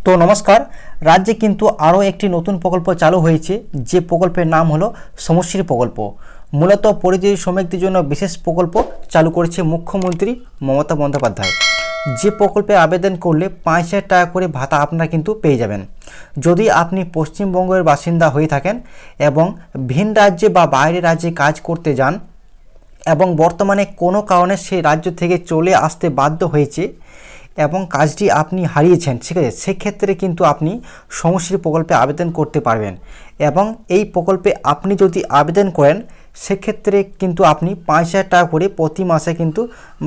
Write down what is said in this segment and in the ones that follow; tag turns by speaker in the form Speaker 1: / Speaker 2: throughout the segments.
Speaker 1: তো নমস্কার। রাজ্যে কিন্তু আরও একটি নতুন প্রকল্প চালু হয়েছে, যে প্রকল্পের নাম হলো সমশ্রী প্রকল্প। মূলত পরিযায়ী শ্রমিকদের জন্য বিশেষ প্রকল্প চালু করেছে মুখ্যমন্ত্রী মমতা বন্দ্যোপাধ্যায়। যে প্রকল্পে আবেদন করলে 5,000 টাকা করে ভাতা আপনারা কিন্তু পেয়ে যাবেন। যদি আপনি পশ্চিমবঙ্গের বাসিন্দা হয়ে থাকেন এবং ভিন রাজ্যে বা বাইরের রাজ্যে কাজ করতে যান এবং বর্তমানে কোনো কারণে সেই রাজ্য থেকে চলে আসতে বাধ্য হয়েছে এবং কাজটি আপনি হারিয়েছেন, ঠিক আছে, সেক্ষেত্রে কিন্তু আপনি সমশ্রী প্রকল্পে আবেদন করতে পারবেন। এবং এই প্রকল্পে আপনি যদি আবেদন করেন সেক্ষেত্রে কিন্তু আপনি 5,000 টাকা করে প্রতি মাসে কিন্তু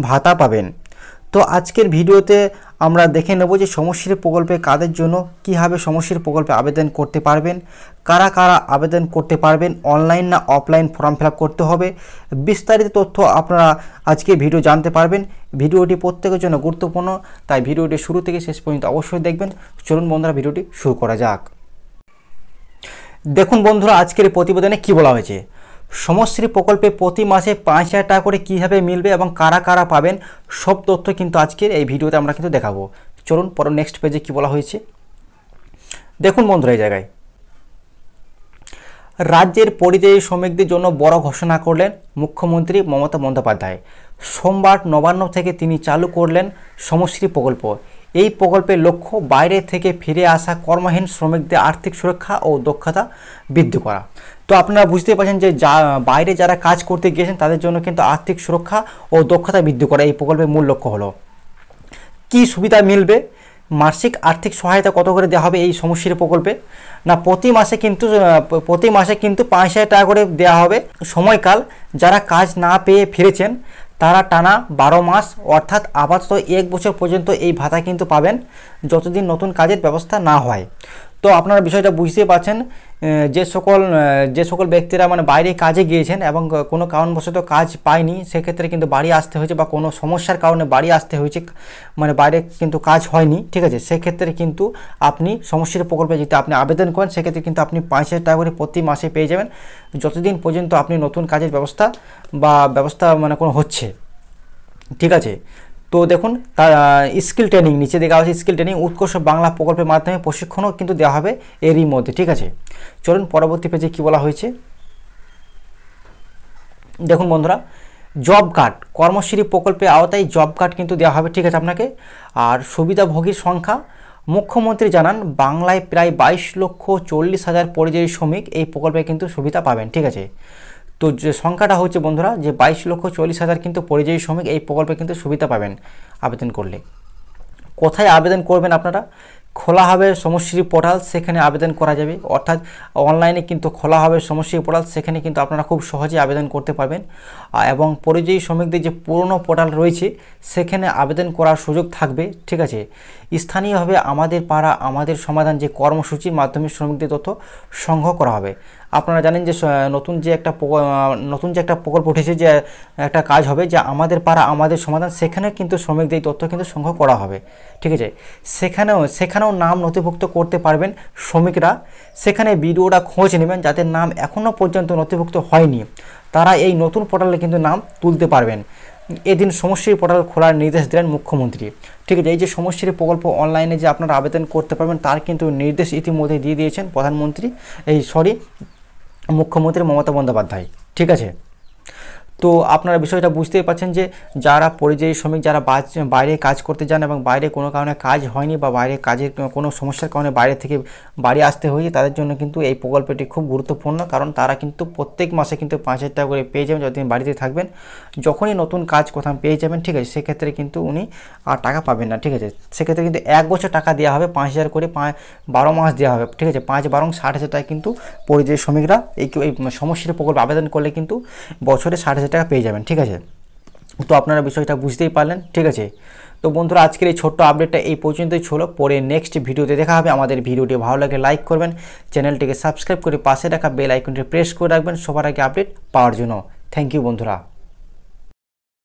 Speaker 1: ভাতা পাবেন। তো আজকের ভিডিওতে আমরা দেখে নেব যে সমশ্রী প্রকল্পে কাদের জন্য, কীভাবে সমশ্রী প্রকল্পে আবেদন করতে পারবেন, কারা কারা আবেদন করতে পারবেন, অনলাইন না অফলাইন ফর্ম ফিল আপ করতে হবে, বিস্তারিত তথ্য আপনারা আজকে ভিডিও জানতে পারবেন। ভিডিওটি প্রত্যেকের জন্য গুরুত্বপূর্ণ, তাই ভিডিওটি শুরু থেকে শেষ পর্যন্ত অবশ্যই দেখবেন। চলুন বন্ধুরা, ভিডিওটি শুরু করা যাক। দেখুন বন্ধুরা, আজকের প্রতিবেদনে কি বলা হয়েছে। সমশ্রী প্রকল্পে প্রতি মাসে 5,000 টাকা করে কীভাবে মিলবে এবং কারা কারা পাবেন, সব তথ্য কিন্তু আজকের এই ভিডিওতে আমরা কিন্তু দেখাবো। চলুন পরে নেক্সট পেজে কি বলা হয়েছে দেখুন বন্ধুরা। এই জায়গায় রাজ্যের পরিযায়ী শ্রমিকদের জন্য বড় ঘোষণা করলেন মুখ্যমন্ত্রী মমতা বন্দ্যোপাধ্যায়। সোমবার নবান্ন থেকে তিনি চালু করলেন সমশ্রী প্রকল্প। এই প্রকল্পের লক্ষ্য বাইরে থেকে ফিরে আসা কর্মহীন শ্রমিকদের আর্থিক সুরক্ষা ও দক্ষতা বৃদ্ধি করা। তো আপনারা বুঝতে পারছেন যে বাইরে যারা কাজ করতে গিয়েছেন তাদের জন্য কিন্তু আর্থিক সুরক্ষা ও দক্ষতা বৃদ্ধি করা এই প্রকল্পের মূল লক্ষ্য হলো। কি সুবিধা মিলবে, মাসিক আর্থিক সহায়তা কত করে দেওয়া হবে এই সমশ্রী প্রকল্পে? না, প্রতি মাসে কিন্তু 5,000 টাকা করে দেওয়া হবে। সময়কাল, যারা কাজ না পেয়ে ফিরেছেন তারা টানা 12 মাস অর্থাৎ আপাতত 1 বছর পর্যন্ত এই ভাতা কিন্তু পাবেন, যতদিন নতুন কাজের ব্যবস্থা না হয়। তো আপনারা বিষয়টা বুঝতে পারছেন, যে সকল ব্যক্তিরা মানে বাইরে কাজে গিয়েছেন এবং কোনো কারণবশত কাজ পায়নি, সেক্ষেত্রে কিন্তু বাড়ি আসতে হয়েছে বা কোনো সমস্যার কারণে বাড়ি আসতে হয়েছে, মানে বাইরে কিন্তু কাজ হয়নি, ঠিক আছে, সেক্ষেত্রে কিন্তু আপনি সমশ্রী প্রকল্পে যদি আপনি আবেদন করেন সেক্ষেত্রে কিন্তু আপনি 5,000 টাকা করে প্রতি মাসে পেয়ে যাবেন, যতদিন পর্যন্ত আপনি নতুন কাজের ব্যবস্থা মানে কোনো হচ্ছে, ঠিক আছে। তো দেখুন, তার স্কিল ট্রেনিং নিচে দেখা আছে, স্কিল ট্রেনিং উৎকর্ষ বাংলা প্রকল্পের মাধ্যমে প্রশিক্ষণও কিন্তু দেওয়া হবে এরই মধ্যে, ঠিক আছে। চলুন পরবর্তী পেজে কি বলা হয়েছে দেখুন বন্ধুরা। জব কার্ড, কর্মশ্রী প্রকল্পের আওতায় জব কার্ড কিন্তু দেওয়া হবে, ঠিক আছে আপনাকে। আর সুবিধাভোগীর সংখ্যা, মুখ্যমন্ত্রী জানান বাংলায় প্রায় 22,40,000 পরিযায়ী শ্রমিক এই প্রকল্পে কিন্তু সুবিধা পাবেন, ঠিক আছে। তো যে সংখ্যাটা হচ্ছে বন্ধুরা যে 22,40,000 কিন্তু পরিযায়ী শ্রমিক এই প্রকল্পে কিন্তু সুবিধা পাবেন আবেদন করলে। কোথায় আবেদন করবেন আপনারা? খোলা হবে সমশ্রী পোর্টাল, সেখানে আবেদন করা যাবে, অর্থাৎ অনলাইনে কিন্তু খোলা হবে সমশ্রী পোর্টাল, সেখানে কিন্তু আপনারা খুব সহজে আবেদন করতে পারবেন। এবং পরিযায়ী শ্রমিকদের যে পুরনো পোর্টাল রয়েছে সেখানে আবেদন করার সুযোগ থাকবে, ঠিক আছে। স্থানীয়ভাবে আমাদের পাড়া আমাদের সমাধান যে কর্মসূচির মাধ্যমে শ্রমিকদের তথ্য সংগ্রহ করা হবে। আপনারা জানেন যে নতুন যে একটা প্রকল্প উঠেছে, যে একটা কাজ হবে যে আমাদের পাড়া আমাদের সমাধান, সেখানে কিন্তু শ্রমিকদের তথ্য কিন্তু সংগ্রহ করা হবে, ঠিক আছে। সেখানেও নাম নথিভুক্ত করতে পারবেন শ্রমিকরা। সেখানে ভিডিওটা খোঁজ নেবেন যাদের নাম এখনও পর্যন্ত নথিভুক্ত হয়নি, তারা এই নতুন পোর্টালে কিন্তু নাম তুলতে পারবেন। এদিন সমশ্রী পোর্টাল খোলার নির্দেশ দিলেন মুখ্যমন্ত্রী, ঠিক আছে। এই যে সমশ্রী প্রকল্প অনলাইনে যে আপনারা আবেদন করতে পারবেন তার কিন্তু নির্দেশ ইতিমধ্যে দিয়ে দিয়েছেন মুখ্যমন্ত্রী মমতা বন্দ্যোপাধ্যায়, ঠিক আছে। তো আপনারা বিষয়টা বুঝতেই পারছেন যে যারা পরিযায়ী শ্রমিক, যারা বাইরে কাজ করতে যান এবং বাইরে কোনো কারণে কাজ হয়নি বা বাইরে কাজের কোনো সমস্যার কারণে বাইরে থেকে বাড়ি আসতে হয়েছে, তাদের জন্য কিন্তু এই প্রকল্পটি খুব গুরুত্বপূর্ণ, কারণ তারা কিন্তু প্রত্যেক মাসে কিন্তু 5,000 টাকা করে পেয়ে যাবেন যতদিন বাড়িতে থাকবেন। যখনই নতুন কাজ কোথাও পেয়ে যাবেন, ঠিক আছে, সেক্ষেত্রে কিন্তু উনি আর টাকা পাবেন না, ঠিক আছে। সেক্ষেত্রে কিন্তু 1 বছর টাকা দেওয়া হবে, 5,000 করে 12 মাস দেওয়া হবে, ঠিক আছে। 5-12 60,000 টাকা কিন্তু পরিযায়ী শ্রমিকরা এই সমশ্রী প্রকল্পে আবেদন করলে কিন্তু বছরে 60,000 টাকা পেয়ে যাবেন, ঠিক আছে। তো আপনারা বিষয়টা বুঝতেই পারলেন, ঠিক আছে। তো বন্ধুরা, আজকের এই ছোট্ট আপডেটটা এই পর্যন্তই ছিল। পরে নেক্সট ভিডিওতে দেখা হবে। আমাদের ভিডিওটি ভালো লাগে লাইক করবেন, চ্যানেলটিকে সাবস্ক্রাইব করে পাশে রাখা বেল আইকনটি প্রেস করে রাখবেন সবার আগে আপডেট পাওয়ার জন্য। থ্যাংক ইউ বন্ধুরা।